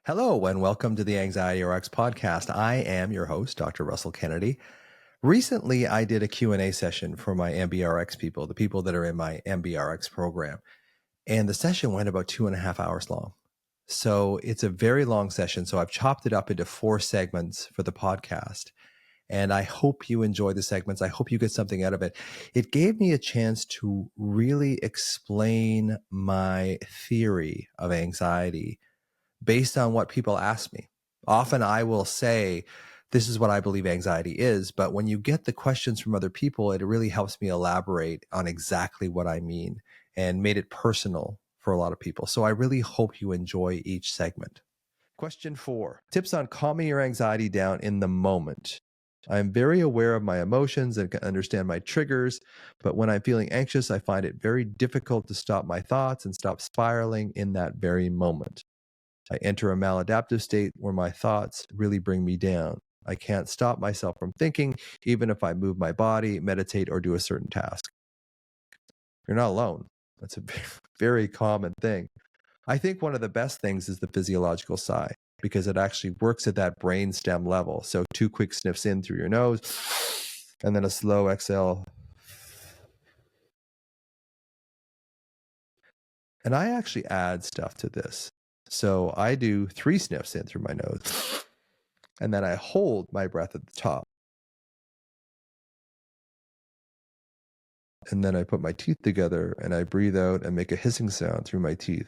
Hello, and welcome to the Anxiety RX podcast. I am your host, Dr. Russell Kennedy. Recently, I did a Q&A session for my MBRX people, the people that are in my MBRX program. And the session went about 2.5 hours long. So it's a very long session. So I've chopped it up into 4 segments for the podcast. And I hope you enjoy the segments. I hope you get something out of it. It gave me a chance to really explain my theory of anxiety based on what people ask me. Often I will say, this is what I believe anxiety is. But when you get the questions from other people, it really helps me elaborate on exactly what I mean and made it personal for a lot of people. So I really hope you enjoy each segment. Question 4, tips on calming your anxiety down in the moment. I am very aware of my emotions and can understand my triggers, but when I'm feeling anxious, I find it very difficult to stop my thoughts and stop spiraling in that very moment. I enter a maladaptive state where my thoughts really bring me down. I can't stop myself from thinking, even if I move my body, meditate, or do a certain task. You're not alone. That's a very common thing. I think one of the best things is the physiological sigh because it actually works at that brainstem level. So 2 quick sniffs in through your nose and then a slow exhale. And I actually add stuff to this. So I do 3 sniffs in through my nose. And then I hold my breath at the top. And then I put my teeth together and I breathe out and make a hissing sound through my teeth.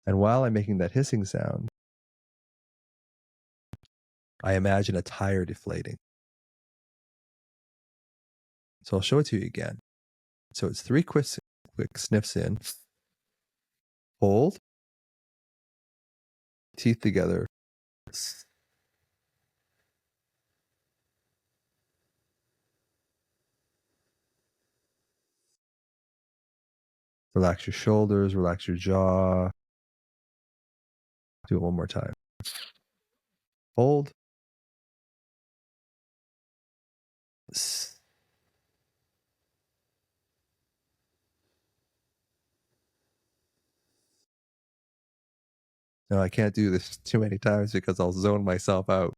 And while I'm making that hissing sound, I imagine a tire deflating. So I'll show it to you again. So it's 3 quick sniffs in, hold, teeth together. Relax your shoulders, relax your jaw. Do it one more time. Hold. No, I can't do this too many times because I'll zone myself out.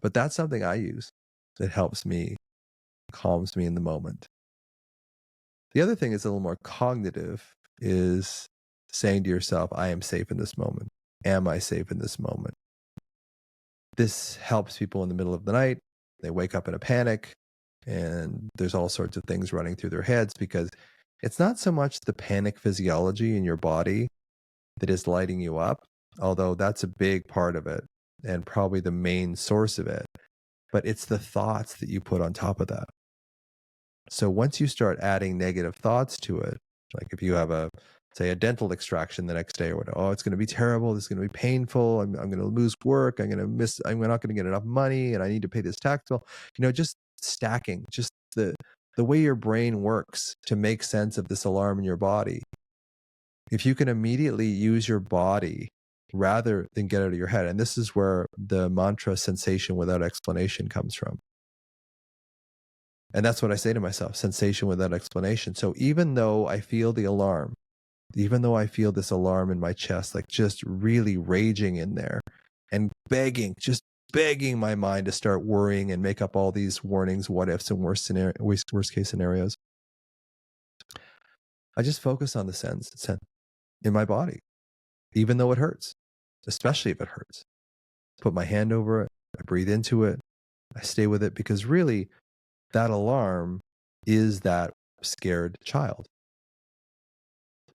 But that's something I use that helps me, calms me in the moment. The other thing is a little more cognitive, is saying to yourself, I am safe in this moment. Am I safe in this moment? This helps people in the middle of the night. They wake up in a panic and there's all sorts of things running through their heads because it's not so much the panic physiology in your body that is lighting you up, although that's a big part of it and probably the main source of it, but it's the thoughts that you put on top of that. So once you start adding negative thoughts to it, like if you have say a dental extraction the next day or whatever, oh, it's going to be terrible. This is going to be painful. I'm going to lose work. I'm not going to get enough money and I need to pay this tax bill. Just stacking, just the way your brain works to make sense of this alarm in your body. If you can immediately use your body rather than get out of your head. And this is where the mantra sensation without explanation comes from. And that's what I say to myself, sensation without explanation. So even though I feel the alarm, even though I feel this alarm in my chest, like just really raging in there and just begging my mind to start worrying and make up all these warnings, what ifs, and worst case scenarios, I just focus on the sense in my body, even though it hurts, especially if it hurts. Put my hand over it, I breathe into it, I stay with it, because really that alarm is that scared child.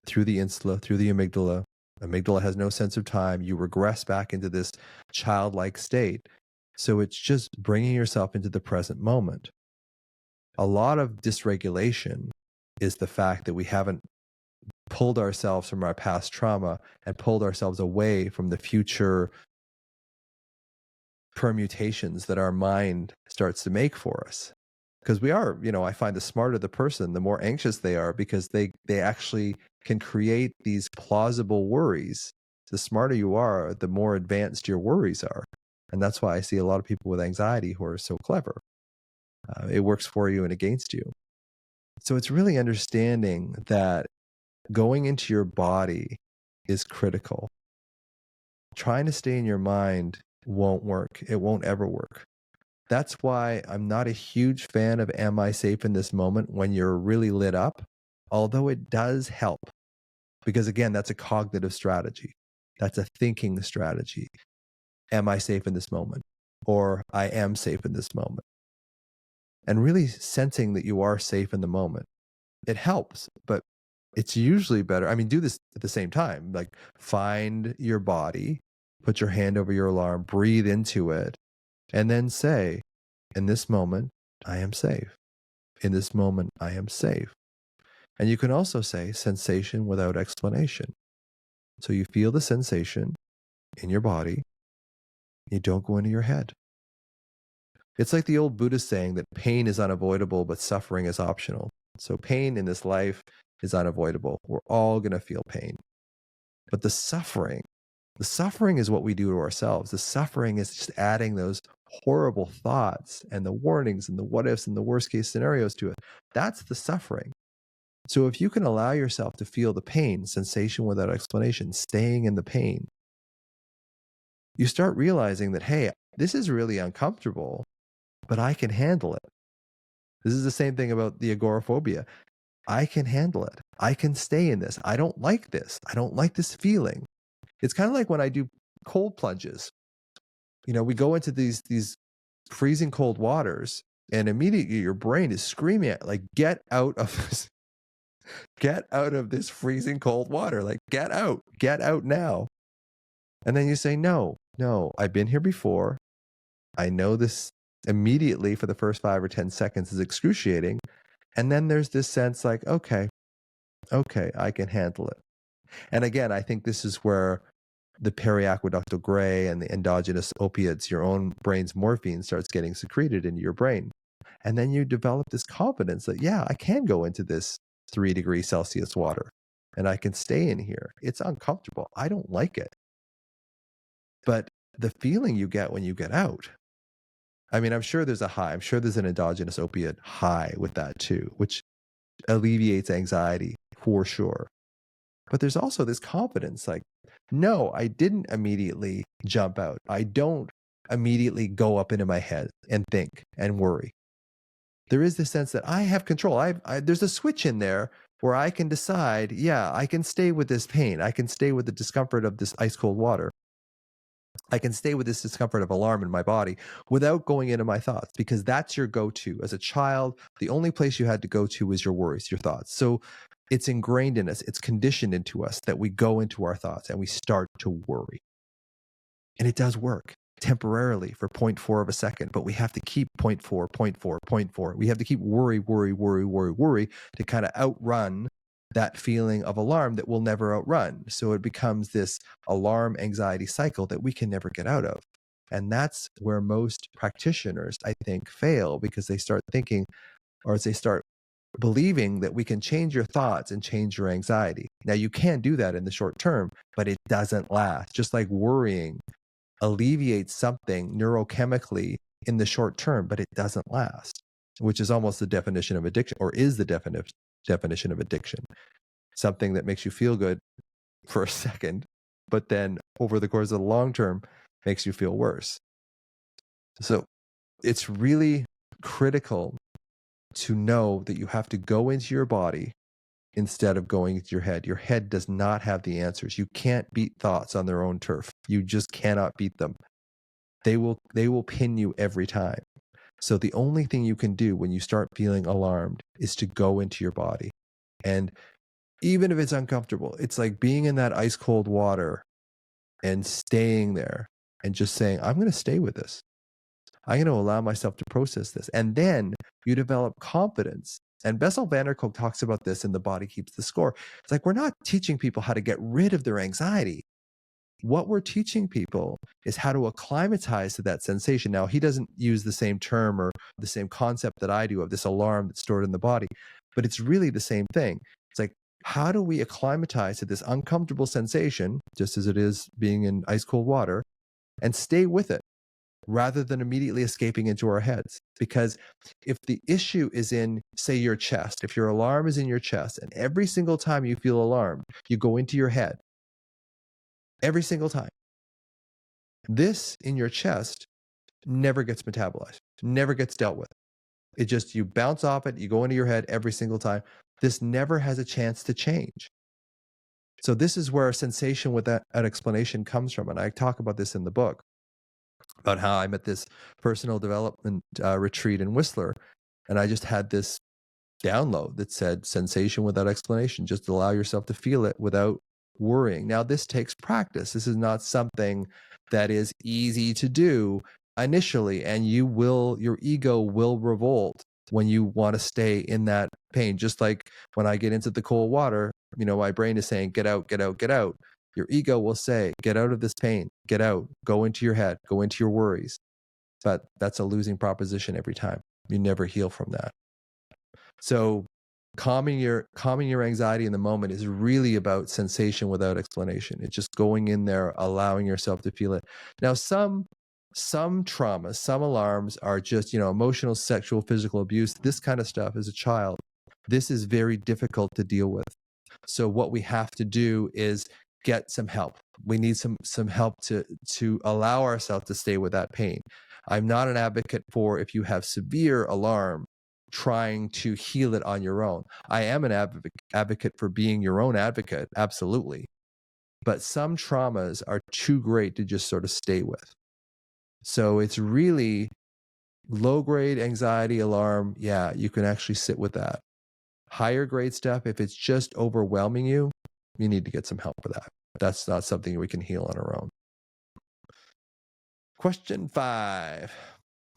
Through the insula, through the amygdala. Amygdala has no sense of time. You regress back into this childlike state. So it's just bringing yourself into the present moment. A lot of dysregulation is the fact that we haven't pulled ourselves from our past trauma and pulled ourselves away from the future permutations that our mind starts to make for us. Because we are, I find the smarter the person, the more anxious they are, because they actually can create these plausible worries. The smarter you are, the more advanced your worries are. And that's why I see a lot of people with anxiety who are so clever. It works for you and against you. So it's really understanding that going into your body is critical. Trying to stay in your mind won't work. It won't ever work. That's why I'm not a huge fan of am I safe in this moment when you're really lit up, although it does help. Because again, that's a cognitive strategy. That's a thinking strategy. Am I safe in this moment? Or I am safe in this moment. And really sensing that you are safe in the moment. It helps, but it's usually better. I mean, do this at the same time. Like find your body, put your hand over your alarm, breathe into it, and then say, in this moment, I am safe. In this moment, I am safe. And you can also say sensation without explanation. So you feel the sensation in your body. You don't go into your head. It's like the old Buddhist saying that pain is unavoidable, but suffering is optional. So pain in this life is unavoidable. We're all going to feel pain. But the suffering is what we do to ourselves. The suffering is just adding those horrible thoughts and the warnings and the what ifs and the worst case scenarios to it. That's the suffering. So if you can allow yourself to feel the pain, sensation without explanation, staying in the pain, you start realizing that, hey, this is really uncomfortable, but I can handle it. This is the same thing about the agoraphobia. I can handle it. I can stay in this. I don't like this. I don't like this feeling. It's kind of like when I do cold plunges. You know, we go into these freezing cold waters, and immediately your brain is screaming at, like, get out of this, get out of this freezing cold water. Like, get out now. And then you say, no, I've been here before. I know this immediately for the first 5 or 10 seconds is excruciating. And then there's this sense like, okay, I can handle it. And again, I think this is where the periaqueductal gray and the endogenous opiates, your own brain's morphine, starts getting secreted into your brain. And then you develop this confidence that, yeah, I can go into this 3 degrees Celsius water and I can stay in here. It's uncomfortable. I don't like it. But the feeling you get when you get out, I mean, I'm sure there's a high. I'm sure there's an endogenous opiate high with that too, which alleviates anxiety for sure. But there's also this confidence like, no, I didn't immediately jump out. I don't immediately go up into my head and think and worry. There is this sense that I have control. There's a switch in there where I can decide, yeah, I can stay with this pain. I can stay with the discomfort of this ice cold water. I can stay with this discomfort of alarm in my body without going into my thoughts, because that's your go-to. As a child, the only place you had to go to was your worries, your thoughts. So it's ingrained in us, it's conditioned into us that we go into our thoughts and we start to worry. And it does work temporarily for 0.4 of a second, but we have to keep 0.4, 0.4, 0.4. We have to keep worry to kind of outrun that feeling of alarm that we'll never outrun. So it becomes this alarm anxiety cycle that we can never get out of. And that's where most practitioners, I think, fail, because they start thinking, or they start believing that we can change your thoughts and change your anxiety. Now, you can do that in the short term, but it doesn't last. Just like worrying alleviates something neurochemically in the short term, but it doesn't last, which is almost the definition of addiction, or is the definition of addiction. Something that makes you feel good for a second, but then over the course of the long term makes you feel worse. So it's really critical to know that you have to go into your body instead of going into your head. Your head does not have the answers. You can't beat thoughts on their own turf. You just cannot beat them. They will pin you every time. So the only thing you can do when you start feeling alarmed is to go into your body. And even if it's uncomfortable, it's like being in that ice cold water and staying there and just saying, I'm going to stay with this. I'm going to allow myself to process this. And then you develop confidence. And Bessel van der Kolk talks about this in The Body Keeps the Score. It's like, we're not teaching people how to get rid of their anxiety. What we're teaching people is how to acclimatize to that sensation. Now, he doesn't use the same term or the same concept that I do of this alarm that's stored in the body, but it's really the same thing. It's like, how do we acclimatize to this uncomfortable sensation, just as it is being in ice cold water, and stay with it? rather than immediately escaping into our heads. Because if the issue is in, say, your chest, if your alarm is in your chest, and every single time you feel alarmed, you go into your head, every single time, this in your chest never gets metabolized, never gets dealt with. It just, you bounce off it, you go into your head every single time. This never has a chance to change. So this is where sensation with that explanation comes from. And I talk about this in the book, about how I'm at this personal development retreat in Whistler, and I just had this download that said sensation without explanation. Just allow yourself to feel it without worrying. Now, this takes practice. This is not something that is easy to do initially, and your ego will revolt when you want to stay in that pain. Just like when I get into the cold water, my brain is saying, get out, get out, get out. Your ego will say, get out of this pain, get out, go into your head, go into your worries. But that's a losing proposition every time. You never heal from that. So calming your anxiety in the moment is really about sensation without explanation. It's just going in there, allowing yourself to feel it. Now, some traumas, some alarms are just, emotional, sexual, physical abuse, this kind of stuff as a child. This is very difficult to deal with. So what we have to do is get some help. We need some help to allow ourselves to stay with that pain. I'm not an advocate for, if you have severe alarm, trying to heal it on your own. I am an advocate for being your own advocate, absolutely. But some traumas are too great to just sort of stay with. So it's really low-grade anxiety alarm. Yeah, you can actually sit with that. Higher grade stuff, if it's just overwhelming you, you need to get some help with that. That's not something we can heal on our own. Question 5.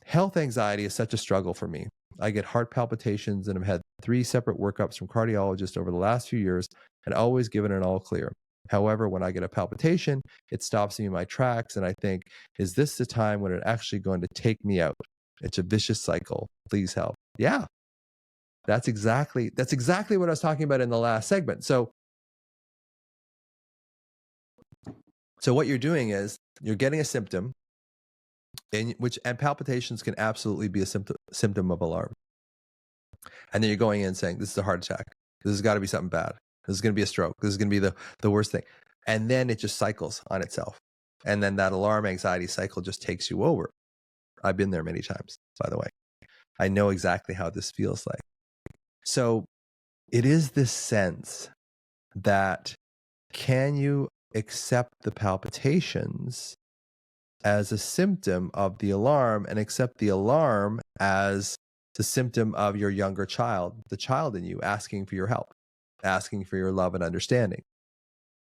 Health anxiety is such a struggle for me. I get heart palpitations and have had 3 separate workups from cardiologists over the last few years and always given an all clear. However, when I get a palpitation, it stops me in my tracks and I think, is this the time when it's actually going to take me out? It's a vicious cycle. Please help. Yeah, that's exactly what I was talking about in the last segment. So what you're doing is you're getting a symptom, and palpitations can absolutely be a symptom of alarm. And then you're going in saying, this is a heart attack. This has got to be something bad. This is going to be a stroke. This is going to be the worst thing. And then it just cycles on itself. And then that alarm anxiety cycle just takes you over. I've been there many times, by the way. I know exactly how this feels like. So it is this sense that, can you accept the palpitations as a symptom of the alarm and accept the alarm as the symptom of your younger child, the child in you asking for your help, asking for your love and understanding?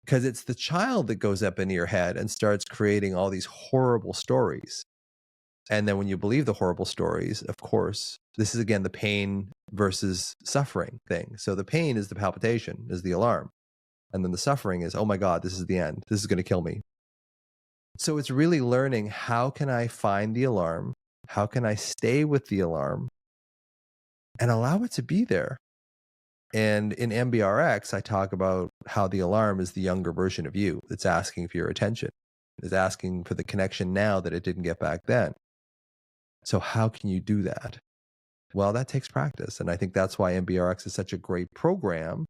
Because it's the child that goes up into your head and starts creating all these horrible stories. And then when you believe the horrible stories, of course, this is again the pain versus suffering thing. So the pain is the palpitation, is the alarm. And then the suffering is, oh my God, this is the end. This is going to kill me. So it's really learning, how can I find the alarm? How can I stay with the alarm and allow it to be there? And in MBRX, I talk about how the alarm is the younger version of you that's asking for your attention, is asking for the connection now that it didn't get back then. So how can you do that? Well, that takes practice. And I think that's why MBRX is such a great program,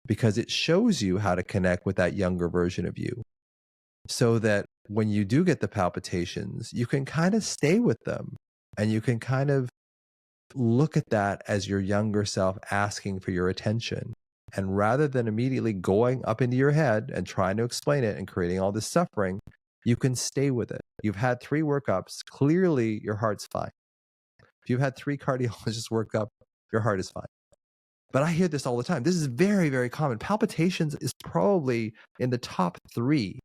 because it shows you how to connect with that younger version of you, so that when you do get the palpitations, you can kind of stay with them and you can kind of look at that as your younger self asking for your attention. And rather than immediately going up into your head and trying to explain it and creating all this suffering, you can stay with it. You've had 3 workups. Clearly, your heart's fine. If you've had 3 cardiologists work up, your heart is fine. But I hear this all the time. This is very, very common. Palpitations is probably in the top 3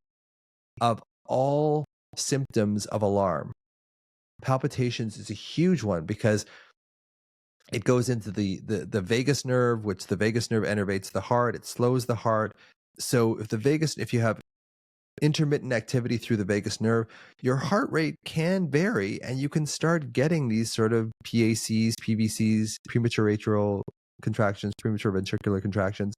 of all symptoms of alarm. Palpitations is a huge one because it goes into the vagus nerve, which the vagus nerve innervates the heart. It slows the heart. So if you have intermittent activity through the vagus nerve, your heart rate can vary, and you can start getting these sort of PACs, PVCs, premature atrial contractions, premature ventricular contractions,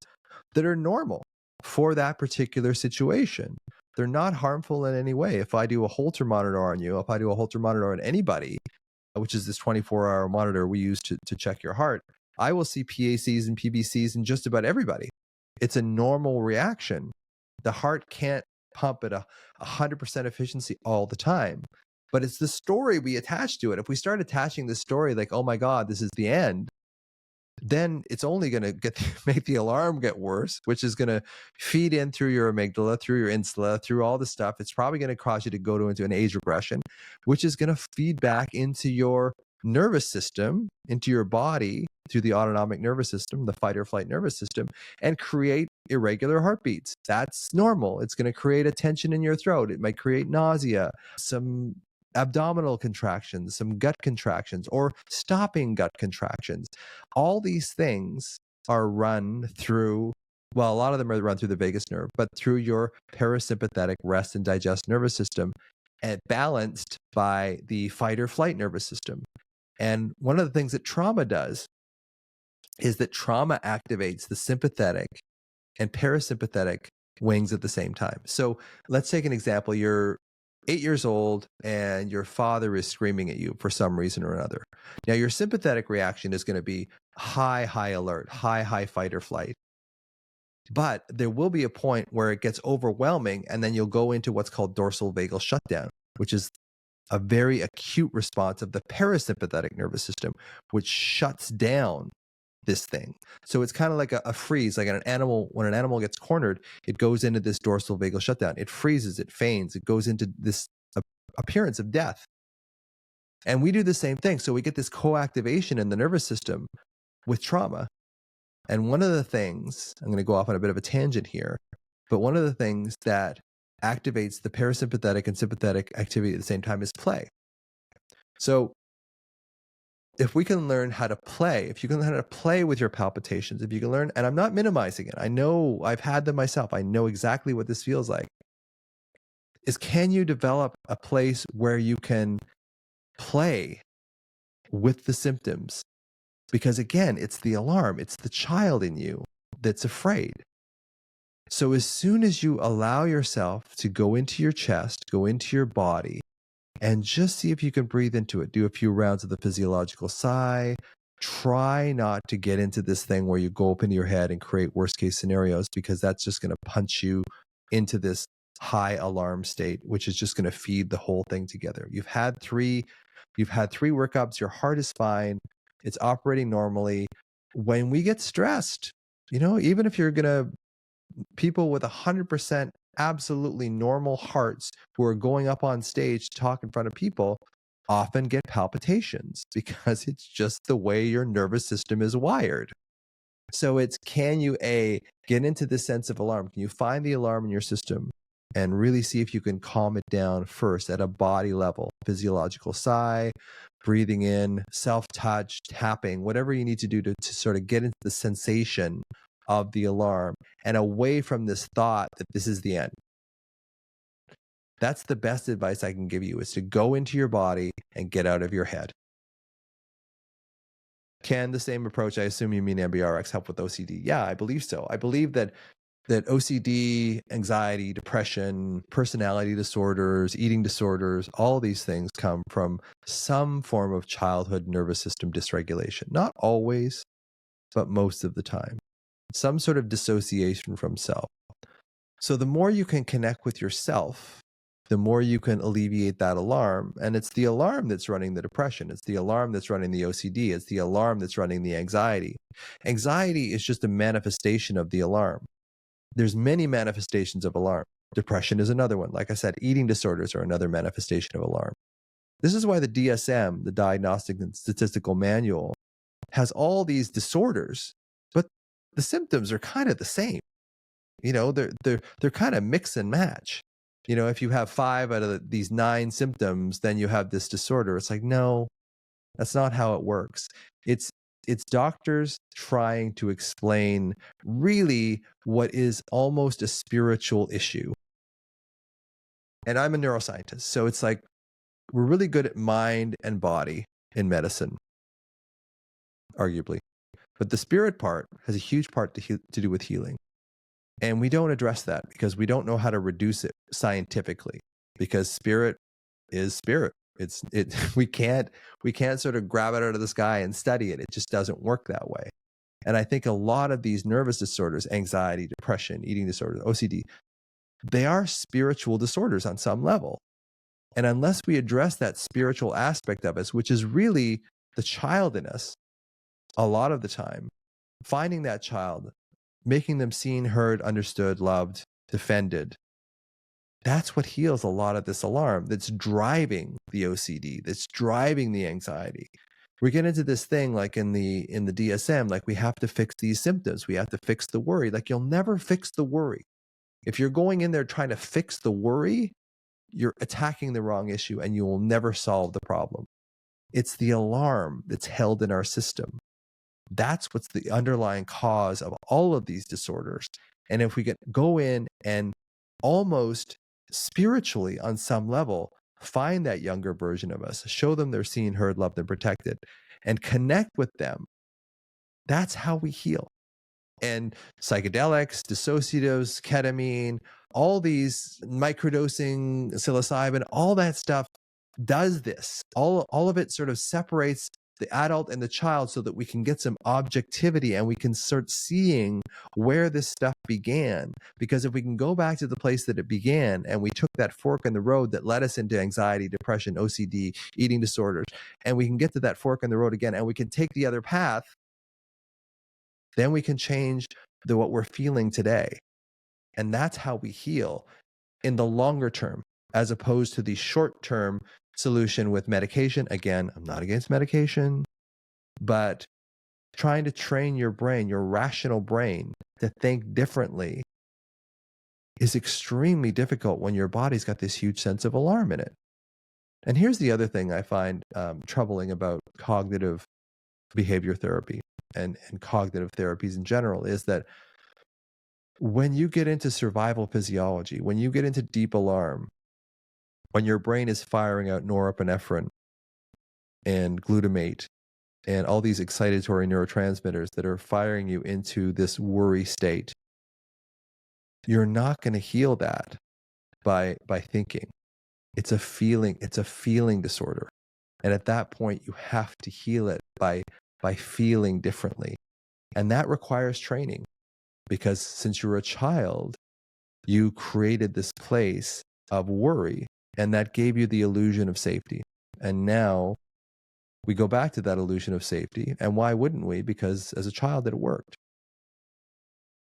that are normal for that particular situation. They're not harmful in any way. If I do a Holter monitor on you, if I do a Holter monitor on anybody, which is this 24-hour monitor we use to check your heart, I will see PACs and PBCs in just about everybody. It's a normal reaction. The heart can't pump at 100% efficiency all the time, but it's the story we attach to it. If we start attaching the story like, oh my God, this is the end, then it's only going to make the alarm get worse, which is going to feed in through your amygdala, through your insula, through all the stuff. It's probably going to cause you to go into an age regression, which is going to feed back into your nervous system, into your body through the autonomic nervous system, the fight or flight nervous system, and create irregular heartbeats. That's normal. It's going to create a tension in your throat. It might create nausea, some abdominal contractions, some gut contractions, or stopping gut contractions. All these things are run through, well, a lot of them are run through the vagus nerve, but through your parasympathetic rest and digest nervous system, and balanced by the fight or flight nervous system. And one of the things that trauma does is that trauma activates the sympathetic and parasympathetic wings at the same time. So let's take an example. You're 8 years old and your father is screaming at you for some reason or another. Now, your sympathetic reaction is going to be high alert, high fight or flight. But there will be a point where it gets overwhelming, and then you'll go into what's called dorsal vagal shutdown, which is a very acute response of the parasympathetic nervous system, which shuts down this thing. So it's kind of like a freeze, like an animal, when an animal gets cornered, it goes into this dorsal vagal shutdown. It freezes, it feigns, it goes into this appearance of death. And we do the same thing. So we get this co-activation in the nervous system with trauma. And one of the things, I'm going to go off on a bit of a tangent here, but one of the things that activates the parasympathetic and sympathetic activity at the same time is play. So if we can learn how to play, if you can learn how to play with your palpitations, if you can learn, and I'm not minimizing it, I know I've had them myself, I know exactly what this feels like, is can you develop a place where you can play with the symptoms? Because again, it's the alarm, it's the child in you that's afraid. So as soon as you allow yourself to go into your chest, go into your body, and just see if you can breathe into it. Do a few rounds of the physiological sigh. Try not to get into this thing where you go up into your head and create worst case scenarios, because that's just going to punch you into this high alarm state, which is just going to feed the whole thing together. You've had three workups. Your heart is fine. It's operating normally. When we get stressed, even if you're going to, people with 100% absolutely normal hearts who are going up on stage to talk in front of people often get palpitations, because it's just the way your nervous system is wired. So it's, can you get into this sense of alarm? Can you find the alarm in your system and really see if you can calm it down first at a body level? Physiological sigh, breathing in, self-touch, tapping, whatever you need to do to sort of get into the sensation of the alarm and away from this thought that this is the end. That's the best advice I can give you, is to go into your body and get out of your head. Can the same approach, I assume you mean MBRX, help with OCD? Yeah, I believe so. I believe that OCD, anxiety, depression, personality disorders, eating disorders, all these things come from some form of childhood nervous system dysregulation. Not always, but most of the time. Some sort of dissociation from self. So the more you can connect with yourself, the more you can alleviate that alarm. And it's the alarm that's running the depression. It's the alarm that's running the OCD. It's the alarm that's running the anxiety. Anxiety is just a manifestation of the alarm. There's many manifestations of alarm. Depression is another one. Like I said, eating disorders are another manifestation of alarm. This is why the DSM, the Diagnostic and Statistical Manual, has all these disorders, but the symptoms are kind of the same. They're kind of mix and match. If you have 5 out of these 9 symptoms, then you have this disorder. It's like, no, that's not how it works. It's doctors trying to explain really what is almost a spiritual issue. And I'm a neuroscientist, so it's like we're really good at mind and body in medicine, arguably. But the spirit part has a huge part to do with healing. And we don't address that because we don't know how to reduce it scientifically, because spirit is spirit. We can't sort of grab it out of the sky and study it. It just doesn't work that way. And I think a lot of these nervous disorders, anxiety, depression, eating disorders, OCD, they are spiritual disorders on some level. And unless we address that spiritual aspect of us, which is really the child in us, a lot of the time, finding that child, making them seen, heard, understood, loved, defended, that's what heals a lot of this alarm that's driving the OCD, that's driving the anxiety. We get into this thing like in the DSM, like we have to fix these symptoms, we have to fix the worry. Like you'll never fix the worry. If you're going in there trying to fix the worry, you're attacking the wrong issue and you will never solve the problem. It's the alarm that's held in our system. That's what's the underlying cause of all of these disorders. And if we go in and almost spiritually on some level find that younger version of us, show them they're seen, heard, loved, and protected, and connect with them, that's how we heal. And psychedelics, dissociatives, ketamine, all these microdosing, psilocybin, all that stuff does this. All of it sort of separates the adult and the child so that we can get some objectivity and we can start seeing where this stuff began. Because if we can go back to the place that it began and we took that fork in the road that led us into anxiety, depression, OCD, eating disorders, and we can get to that fork in the road again and we can take the other path, then we can change what we're feeling today. And that's how we heal in the longer term, as opposed to the short-term solution with medication. Again, I'm not against medication, but trying to train your brain, your rational brain, to think differently is extremely difficult when your body's got this huge sense of alarm in it. And here's the other thing I find troubling about cognitive behavior therapy and cognitive therapies in general is that when you get into survival physiology, when you get into deep alarm, when your brain is firing out norepinephrine and glutamate and all these excitatory neurotransmitters that are firing you into this worry state, you're not going to heal that by thinking. It's a feeling disorder. And at that point, you have to heal it by feeling differently. And that requires training, because since you're a child, you created this place of worry, and that gave you the illusion of safety. And now we go back to that illusion of safety. And why wouldn't we? Because as a child, it worked.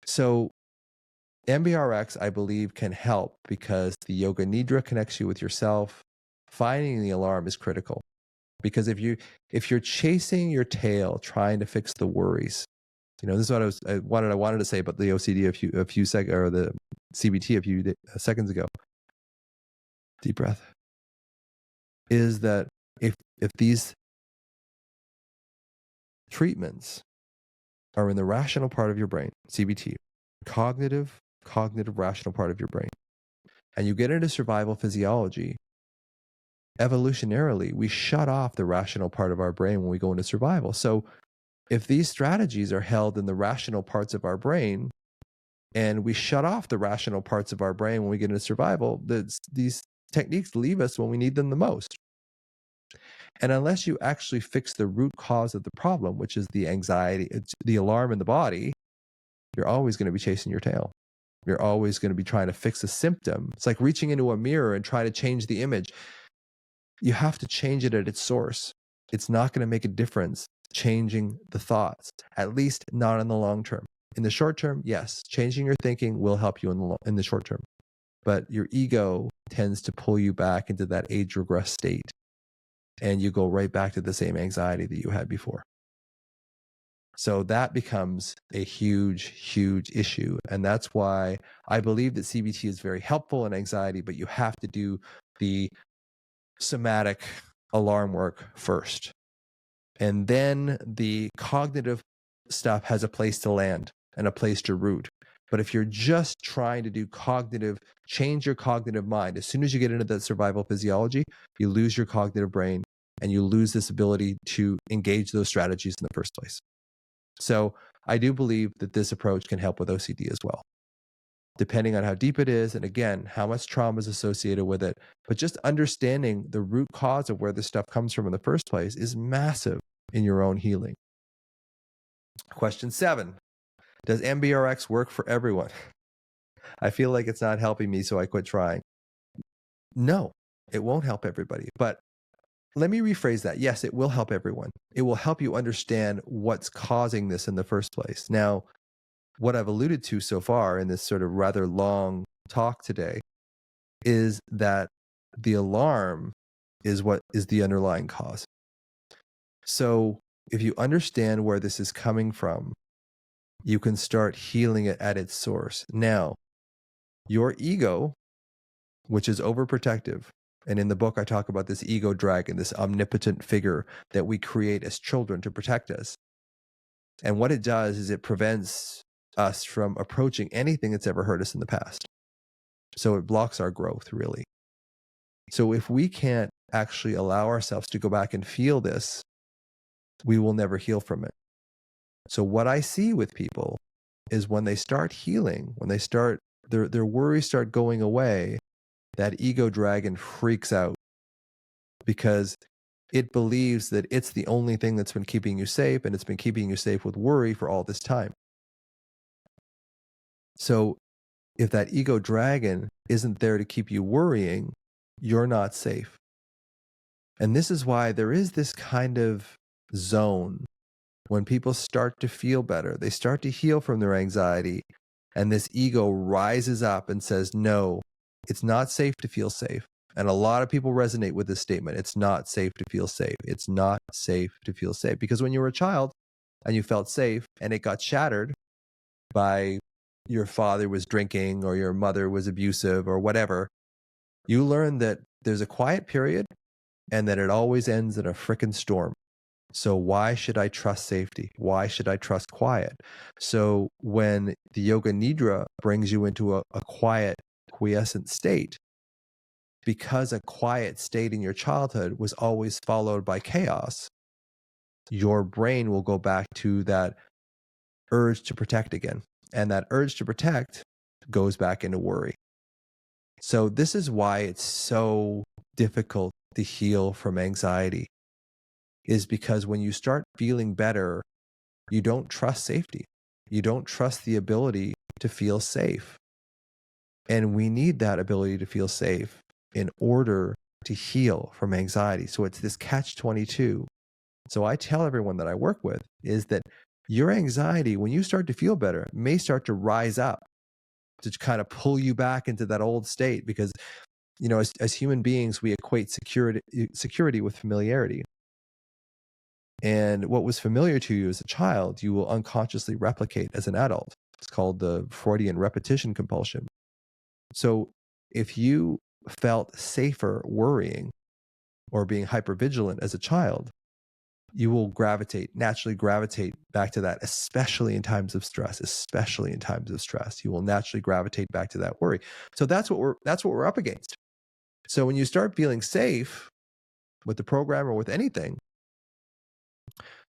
So MBRX, I believe, can help because the Yoga Nidra connects you with yourself. Finding the alarm is critical. Because if you're chasing your tail, trying to fix the worries, this is what I wanted to say about the OCD a few seconds, or the CBT a few seconds ago. Deep breath. Is that if these treatments are in the rational part of your brain, CBT, cognitive rational part of your brain, and you get into survival physiology, evolutionarily, we shut off the rational part of our brain when we go into survival. So if these strategies are held in the rational parts of our brain, and we shut off the rational parts of our brain when we get into survival, these techniques leave us when we need them the most. And unless you actually fix the root cause of the problem, which is the anxiety, it's the alarm in the body, you're always going to be chasing your tail. You're always going to be trying to fix a symptom. It's like reaching into a mirror and trying to change the image. You have to change it at its source. It's not going to make a difference changing the thoughts, at least not in the long term. In the short term, yes, changing your thinking will help you in the short term. But your ego tends to pull you back into that age regress state, and you go right back to the same anxiety that you had before. So that becomes a huge, huge issue. And that's why I believe that CBT is very helpful in anxiety, but you have to do the somatic alarm work first. And then the cognitive stuff has a place to land and a place to root. But if you're just trying to do change your cognitive mind, as soon as you get into that survival physiology, you lose your cognitive brain and you lose this ability to engage those strategies in the first place. So I do believe that this approach can help with OCD as well. depending on how deep it is, and again, how much trauma is associated with it. But just understanding the root cause of where this stuff comes from in the first place is massive in your own healing. Question 7. Does MBRX work for everyone? I feel like it's not helping me, so I quit trying. No, it won't help everybody. But let me rephrase that. Yes, it will help everyone. It will help you understand what's causing this in the first place. Now, what I've alluded to so far in this sort of rather long talk today is that the alarm is what is the underlying cause. So if you understand where this is coming from, you can start healing it at its source. Now, your ego, which is overprotective, and in the book I talk about this ego dragon, this omnipotent figure that we create as children to protect us. And what it does is it prevents us from approaching anything that's ever hurt us in the past. So it blocks our growth, really. So if we can't actually allow ourselves to go back and feel this, we will never heal from it. So what I see with people is when they start healing, when they start, their worries start going away, that ego dragon freaks out because it believes that it's the only thing that's been keeping you safe, and it's been keeping you safe with worry for all this time. So if that ego dragon isn't there to keep you worrying, you're not safe. And this is why there is this kind of zone when people start to feel better, they start to heal from their anxiety, and this ego rises up and says, no, it's not safe to feel safe. And a lot of people resonate with this statement. It's not safe to feel safe. It's not safe to feel safe. Because when you were a child and you felt safe and it got shattered by your father was drinking or your mother was abusive or whatever, you learn that there's a quiet period and that it always ends in a frickin' storm. So why should I trust safety? Why should I trust quiet? So when the yoga nidra brings you into a quiet, quiescent state, because a quiet state in your childhood was always followed by chaos, your brain will go back to that urge to protect again. And that urge to protect goes back into worry. So this is why it's so difficult to heal from anxiety, is because when you start feeling better, you don't trust safety. You don't trust the ability to feel safe. And we need that ability to feel safe in order to heal from anxiety. So it's this catch-22. So I tell everyone that I work with is that your anxiety, when you start to feel better, may start to rise up to kind of pull you back into that old state, because, you know, as human beings, we equate security with familiarity. And what was familiar to you as a child, you will unconsciously replicate as an adult. It's called the Freudian repetition compulsion. So if you felt safer worrying or being hypervigilant as a child, you will naturally gravitate back to that, especially in times of stress, You will naturally gravitate back to that worry. So that's what we're up against. So when you start feeling safe with the program or with anything,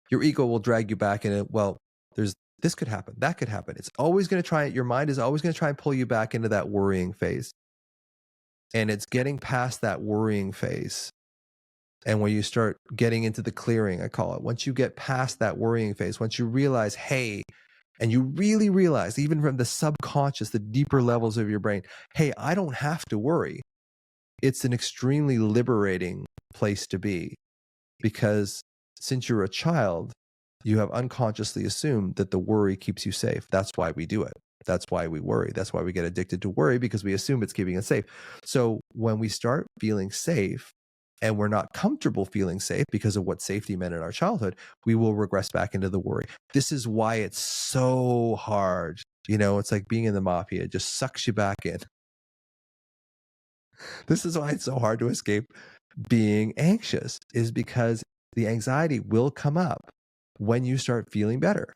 your ego will drag you back in it. Well, this could happen, that could happen. It's always going to try, your mind is always going to try and pull you back into that worrying phase. And it's getting past that worrying phase. And when you start getting into the clearing, I call it, once you get past that worrying phase, once you realize, hey, and you really realize, even from the subconscious, the deeper levels of your brain, hey, I don't have to worry. It's an extremely liberating place to be, because since you're a child, you have unconsciously assumed that the worry keeps you safe. That's why we do it. That's why we worry. That's why we get addicted to worry, because we assume it's keeping us safe. So when we start feeling safe, and we're not comfortable feeling safe because of what safety meant in our childhood, we will regress back into the worry. This is why it's so hard. You know, it's like being in the mafia. It just sucks you back in. This is why it's so hard to escape being anxious, is because the anxiety will come up when you start feeling better,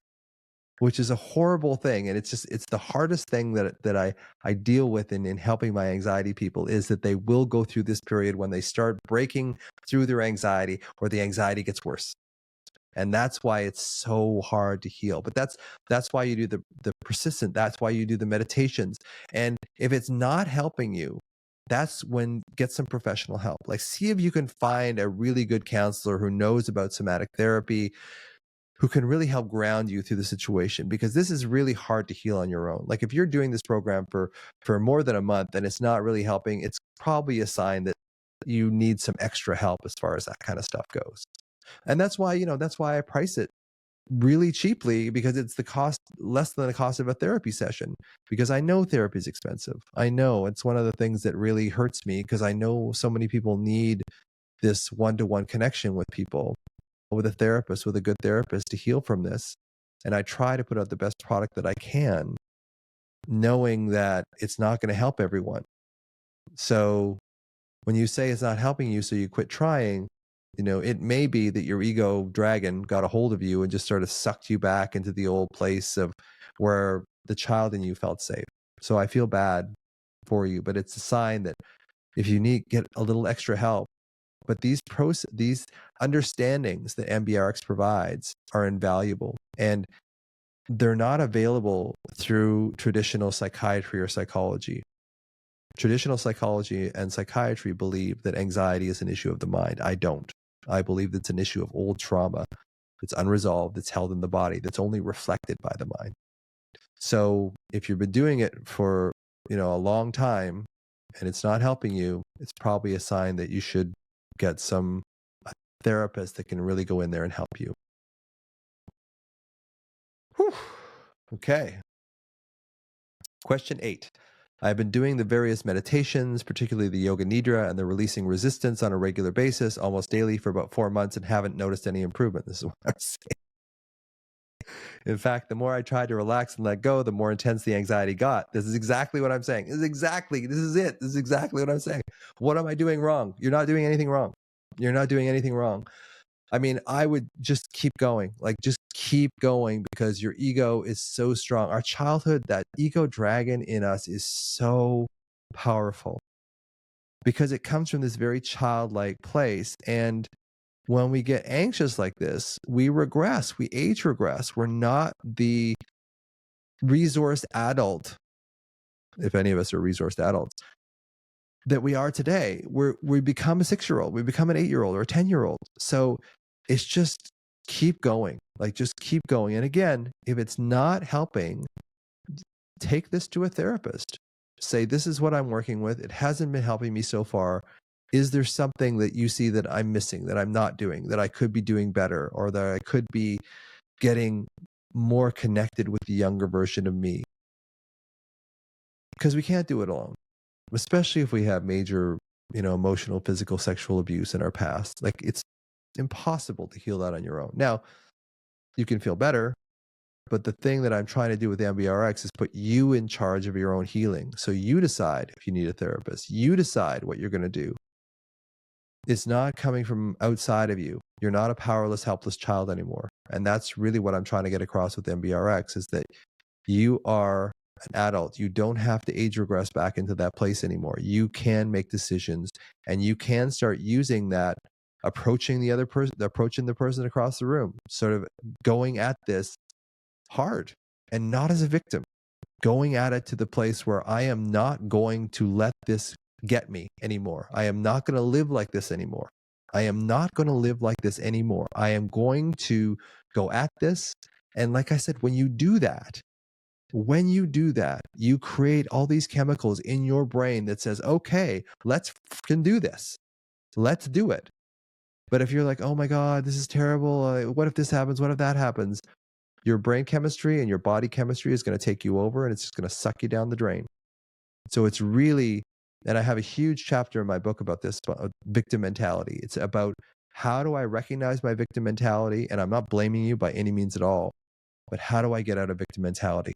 which is a horrible thing. And it's the hardest thing that I deal with in helping my anxiety people, is that they will go through this period when they start breaking through their anxiety, or the anxiety gets worse. And that's why it's so hard to heal. But that's why you do the persistent, that's why you do the meditations. And if it's not helping you, that's when get some professional help. Like, see if you can find a really good counselor who knows about somatic therapy, who can really help ground you through the situation, because this is really hard to heal on your own. Like, if you're doing this program for more than a month and it's not really helping, it's probably a sign that you need some extra help as far as that kind of stuff goes. And that's why, that's why I price it really cheaply, because it's the cost less than the cost of a therapy session, because I know therapy is expensive. I know it's one of the things that really hurts me, because I know so many people need this one-to-one connection with people, with a therapist, with a good therapist, to heal from this. And I try to put out the best product that I can, knowing that it's not going to help everyone. So when you say it's not helping you, so you quit trying, it may be that your ego dragon got a hold of you and just sort of sucked you back into the old place of where the child in you felt safe. So I feel bad for you, but it's a sign that if you need, get a little extra help. But these understandings that MBRX provides are invaluable, and they're not available through traditional psychiatry or psychology. Traditional psychology and psychiatry believe that anxiety is an issue of the mind. I don't. I believe it's an issue of old trauma that's unresolved, that's held in the body, that's only reflected by the mind. So if you've been doing it for, a long time and it's not helping you, it's probably a sign that you should get some therapist that can really go in there and help you. Whew. Okay. Question 8. I've been doing the various meditations, particularly the Yoga Nidra and the releasing resistance, on a regular basis, almost daily, for about 4 months, and haven't noticed any improvement. This is what I'm saying. In fact, the more I tried to relax and let go, the more intense the anxiety got. This is exactly what I'm saying. This is it. This is exactly what I'm saying. What am I doing wrong? You're not doing anything wrong. You're not doing anything wrong. I mean, I would just keep going, just keep going, because your ego is so strong. Our childhood, that ego dragon in us is so powerful, because it comes from this very childlike place. And when we get anxious like this, we regress, we age regress. We're not the resourced adult, if any of us are resourced adults, that we are today. We become a 6-year-old, we become an 8-year-old or a 10-year-old. So it's just keep going, just keep going. And again, if it's not helping, take this to a therapist. Say, this is what I'm working with. It hasn't been helping me so far. Is there something that you see that I'm missing, that I'm not doing, that I could be doing better, or that I could be getting more connected with the younger version of me? Because we can't do it alone, especially if we have major, emotional, physical, sexual abuse in our past. It's impossible to heal that on your own. Now, you can feel better, but the thing that I'm trying to do with MBRX is put you in charge of your own healing. So you decide if you need a therapist. You decide what you're going to do. It's not coming from outside of you. You're not a powerless, helpless child anymore. And that's really what I'm trying to get across with MBRX, is that you are an adult. You don't have to age regress back into that place anymore. You can make decisions, and you can start using that, approaching the other person, approaching the person across the room, sort of going at this hard and not as a victim, going at it to the place where I am not going to let this get me anymore. I am not going to live like this anymore. I am not going to live like this anymore. I am going to go at this. And like I said, when you do that, you create all these chemicals in your brain that says, okay, let's fucking do this. Let's do it. But if you're like, oh my God, this is terrible. What if this happens? What if that happens? Your brain chemistry and your body chemistry is going to take you over, and it's just going to suck you down the drain. So it's really, and I have a huge chapter in my book about this, victim mentality. It's about, how do I recognize my victim mentality? And I'm not blaming you by any means at all, but how do I get out of victim mentality?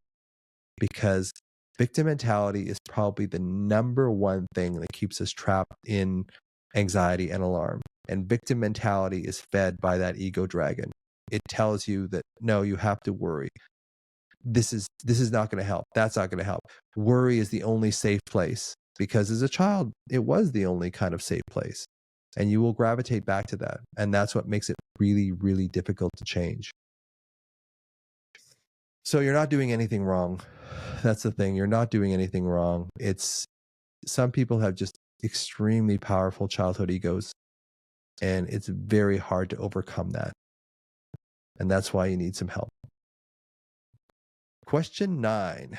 Because victim mentality is probably the number one thing that keeps us trapped in anxiety and alarm. And victim mentality is fed by that ego dragon. It tells you that, no, you have to worry. This is not going to help. That's not going to help. Worry is the only safe place, because as a child, it was the only kind of safe place. and you will gravitate back to that. And that's what makes it really, really difficult to change. So you're not doing anything wrong. That's the thing. You're not doing anything wrong. It's some people have just extremely powerful childhood egos, and it's very hard to overcome that. And that's why you need some help. Question 9.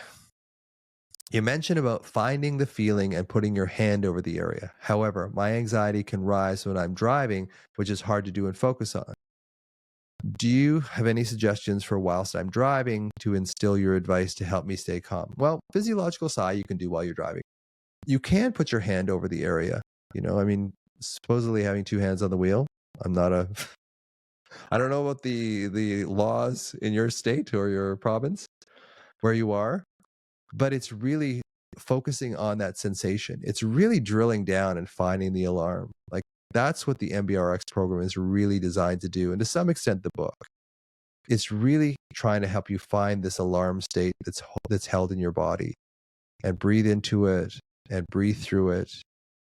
You mentioned about finding the feeling and putting your hand over the area. However, my anxiety can rise when I'm driving, which is hard to do and focus on. Do you have any suggestions for whilst I'm driving to instill your advice to help me stay calm? Well, physiological sigh you can do while you're driving. You can put your hand over the area. I mean, supposedly having 2 hands on the wheel. I don't know about the laws in your state or your province where you are, but it's really focusing on that sensation. It's really drilling down and finding the alarm. Like, that's what the MBRX program is really designed to do. And to some extent, the book. It's really trying to help you find this alarm state that's held in your body and breathe into it and breathe through it.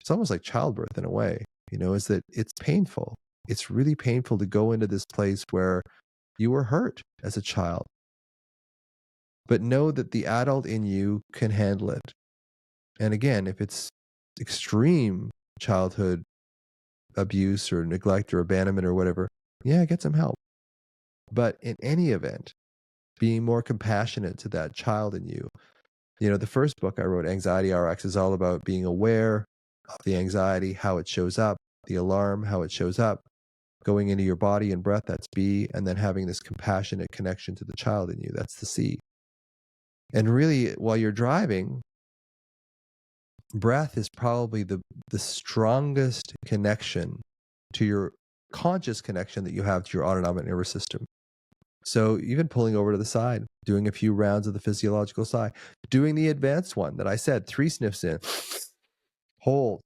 It's almost like childbirth in a way, is that it's painful. It's really painful to go into this place where you were hurt as a child. But know that the adult in you can handle it. And again, if it's extreme childhood abuse or neglect or abandonment or whatever, get some help. But in any event, being more compassionate to that child in you. The first book I wrote, Anxiety RX, is all about being aware of the anxiety, how it shows up, the alarm, how it shows up, going into your body and breath, that's B, and then having this compassionate connection to the child in you, that's the C. And really, while you're driving, breath is probably the strongest connection to your conscious connection that you have to your autonomic nervous system. So even pulling over to the side, doing a few rounds of the physiological sigh, doing the advanced one that I said, 3 sniffs in, hold,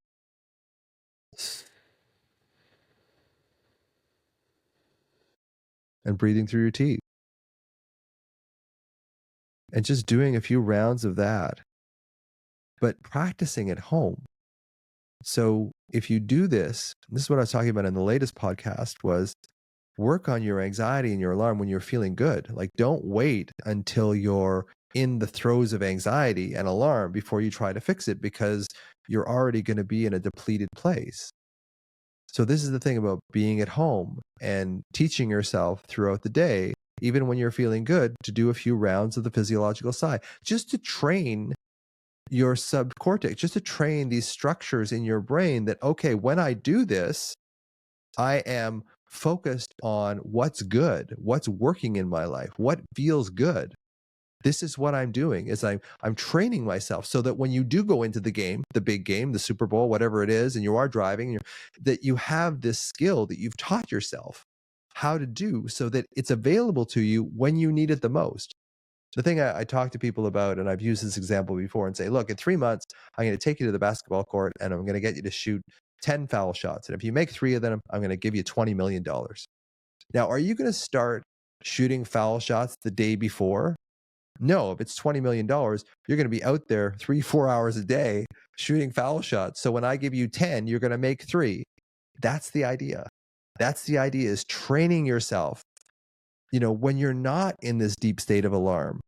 and breathing through your teeth. And just doing a few rounds of that, but practicing at home. So if you do this is what I was talking about in the latest podcast, was work on your anxiety and your alarm when you're feeling good. Like, don't wait until you're in the throes of anxiety and alarm before you try to fix it, because you're already going to be in a depleted place. So this is the thing about being at home and teaching yourself throughout the day, even when you're feeling good, to do a few rounds of the physiological sigh, just to train your subcortex, just to train these structures in your brain that, okay, when I do this, I am focused on what's good, what's working in my life, what feels good. This is what I'm doing, is I'm training myself so that when you do go into the game, the big game, the Super Bowl, whatever it is, and you are driving, that you have this skill that you've taught yourself how to do so that it's available to you when you need it the most. The thing I talk to people about, and I've used this example before, and say, look, in 3 months, I'm going to take you to the basketball court and I'm going to get you to shoot 10 foul shots. And if you make 3 of them, I'm going to give you $20 million. Now, are you going to start shooting foul shots the day before? No, if it's $20 million, you're going to be out there 3-4 hours a day shooting foul shots. So when I give you 10, you're going to make 3. That's the idea. That's the idea, is training yourself, when you're not in this deep state of alarm,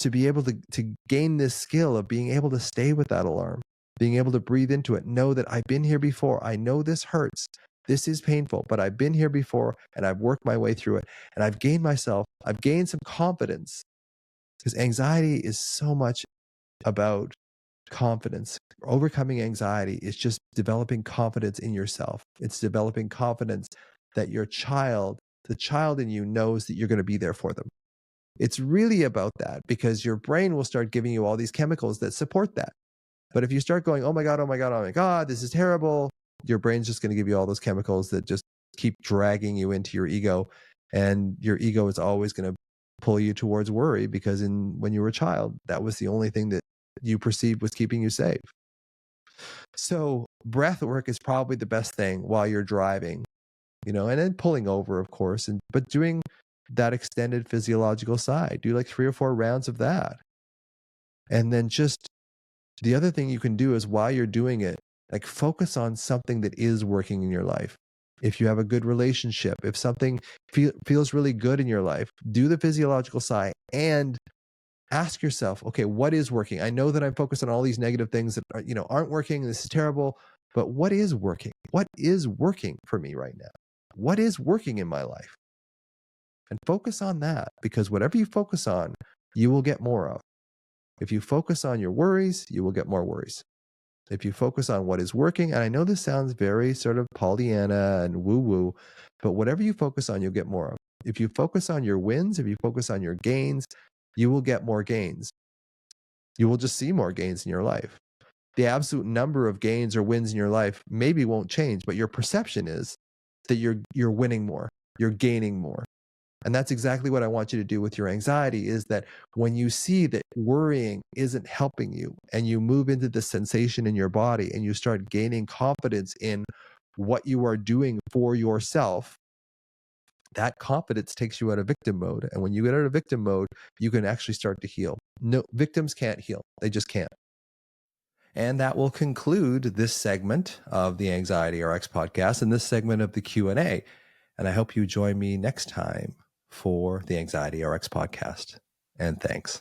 to be able to gain this skill of being able to stay with that alarm, being able to breathe into it, know that I've been here before. I know this hurts. This is painful, but I've been here before and I've worked my way through it. And I've gained some confidence, because anxiety is so much about confidence. Overcoming anxiety is just developing confidence in yourself. It's developing confidence that the child in you, knows that you're going to be there for them. It's really about that, because your brain will start giving you all these chemicals that support that. But if you start going, oh my God, oh my God, oh my God, this is terrible, your brain's just going to give you all those chemicals that just keep dragging you into your ego. And your ego is always going to pull you towards worry, because when you were a child, that was the only thing that you perceived was keeping you safe. So breath work is probably the best thing while you're driving, and then pulling over, of course, but doing that extended physiological sigh. Do like 3 or 4 rounds of that. And then just the other thing you can do is, while you're doing it, Like, focus on something that is working in your life. If you have a good relationship, if something feels really good in your life, do the physiological sigh and ask yourself, okay, what is working? I know that I'm focused on all these negative things that aren't working. This is terrible. But what is working? What is working for me right now? What is working in my life? And focus on that, because whatever you focus on, you will get more of. If you focus on your worries, you will get more worries. If you focus on what is working, and I know this sounds very sort of Pollyanna and woo-woo, but whatever you focus on, you'll get more of. If you focus on your wins, if you focus on your gains, you will get more gains. You will just see more gains in your life. The absolute number of gains or wins in your life maybe won't change, but your perception is that you're winning more, you're gaining more. And that's exactly what I want you to do with your anxiety, is that when you see that worrying isn't helping you and you move into the sensation in your body and you start gaining confidence in what you are doing for yourself, that confidence takes you out of victim mode. And when you get out of victim mode, you can actually start to heal. No, victims can't heal. They just can't. And that will conclude this segment of the Anxiety RX podcast and this segment of the Q&A. And I hope you join me next time for the Anxiety RX podcast. And thanks.